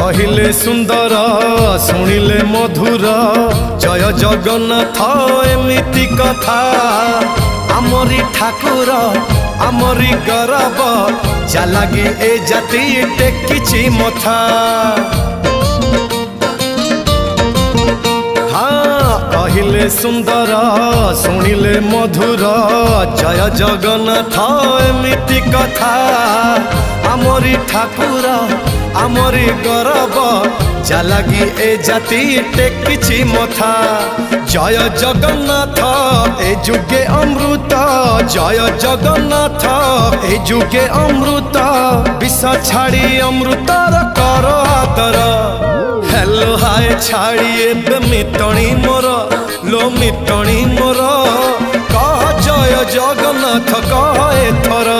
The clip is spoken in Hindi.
कहिले सुंदर शुणिले मधुर जय जगन्नाथ एमिति कथा आमरी ठाकुर आमरी गौरव जालागी ए जाति टेकिछि मथा। हाँ कहिले सुंदर शुणिले मधुर जय जगन्नाथ एमिति कथा आमरी ठाकुर आमरी गौरव जालागी ए जाति टेकिछि मथा। जय जगन्नाथ ए जुगे अमृत जय जगन्नाथ ए जुगे अमृत विष छाड़ी अमृतर कर आदर। हेलो हाय छाड़ी एबे मितणी मोर लो मितणी मोर कह जय जगन्नाथ कह एथर